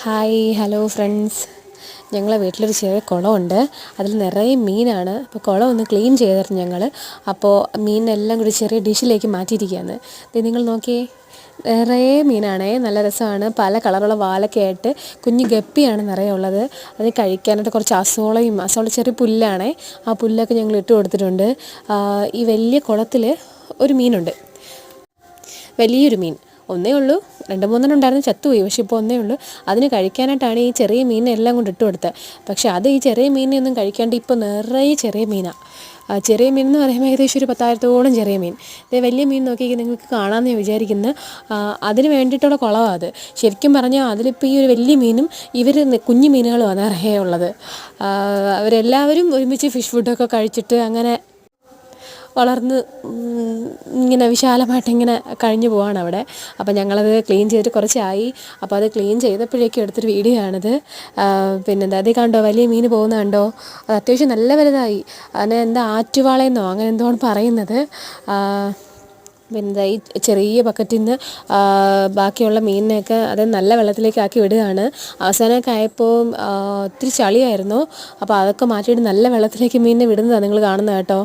Hi hello friends, ഞങ്ങളെ വീട്ടിലൊരു ചെറിയ കുളമുണ്ട്. അതിൽ നിറയെ മീനാണ്. അപ്പോൾ കുളം ഒന്ന് ക്ലീൻ ചെയ്തായിരുന്നു ഞങ്ങൾ. അപ്പോൾ മീനെല്ലാം കൂടി ചെറിയ ഡിഷിലേക്ക് മാറ്റിയിരിക്കുകയാണ്. ഇത് നിങ്ങൾ നോക്കിയേ, നിറയെ മീനാണേ. നല്ല രസമാണ്. പല കളറുള്ള വാലൊക്കെ ആയിട്ട് കുഞ്ഞ് ഗപ്പിയാണ് നിറയെ ഉള്ളത്. അത് കഴിക്കാനായിട്ട് കുറച്ച് അസോള ചെറിയ പുല്ലാണേ. ആ പുല്ലൊക്കെ ഞങ്ങൾ ഇട്ട് കൊടുത്തിട്ടുണ്ട്. ഈ വലിയ കുളത്തിൽ ഒരു മീനുണ്ട്, വലിയൊരു മീൻ. ഒന്നേ ഉള്ളൂ, 2-3 ഉണ്ടായിരുന്നു, ചത്തുപോയി. പക്ഷെ ഇപ്പോൾ ഒന്നേ ഉള്ളൂ. അതിന് കഴിക്കാനായിട്ടാണ് ഈ ചെറിയ മീനെല്ലാം കൊണ്ട് ഇട്ട് കൊടുത്തത്. പക്ഷെ അത് ഈ ചെറിയ മീനിനെയൊന്നും കഴിക്കാണ്ട് ഇപ്പോൾ നിറയെ ചെറിയ മീനാണ്. ചെറിയ മീൻ എന്ന് പറയുമ്പോൾ ഏകദേശം ഒരു 10,000-ഓളം ചെറിയ മീൻ. ഇത് വലിയ മീൻ നോക്കിയെങ്കിൽ നിങ്ങൾക്ക് കാണാമെന്ന് ഞാൻ വിചാരിക്കുന്നു. അതിന് വേണ്ടിയിട്ടുള്ള കുളമാണ് അത്. ശരിക്കും പറഞ്ഞാൽ അതിലിപ്പോൾ ഈ ഒരു വലിയ മീനും ഇവർ കുഞ്ഞു മീനുകളുമാണ് നിറയെ ഉള്ളത്. അവരെല്ലാവരും ഒരുമിച്ച് ഫിഷ് ഫുഡൊക്കെ കഴിച്ചിട്ട് അങ്ങനെ വളർന്ന് ഇങ്ങനെ വിശാലമായിട്ട് ഇങ്ങനെ കഴിഞ്ഞു പോവാണ് അവിടെ. അപ്പോൾ ഞങ്ങളത് ക്ലീൻ ചെയ്തിട്ട് കുറച്ചായി. അപ്പോൾ അത് ക്ലീൻ ചെയ്തപ്പോഴേക്കും എടുത്തൊരു വീഡിയോ ആണിത്. പിന്നെന്താ, അത് കണ്ടോ, വലിയ മീൻ പോകുന്നത് കണ്ടോ? അത് അത്യാവശ്യം നല്ല വലുതായി. അതിനെ എന്താ ആറ്റുവാളയെന്നോ അങ്ങനെ എന്തോ ആണ് പറയുന്നത്. പിന്നെ ഈ ചെറിയ ബക്കറ്റിൽ നിന്ന് ബാക്കിയുള്ള മീനിനെയൊക്കെ അത് നല്ല വെള്ളത്തിലേക്ക് ആക്കി വിടുകയാണ്. അവസാനമൊക്കെ ആയപ്പോൾ ഒത്തിരി ചളിയായിരുന്നു. അപ്പോൾ അതൊക്കെ മാറ്റിയിട്ട് നല്ല വെള്ളത്തിലേക്ക് മീനിനെ വിടുന്നതാണ് നിങ്ങൾ കാണുന്നത് കേട്ടോ.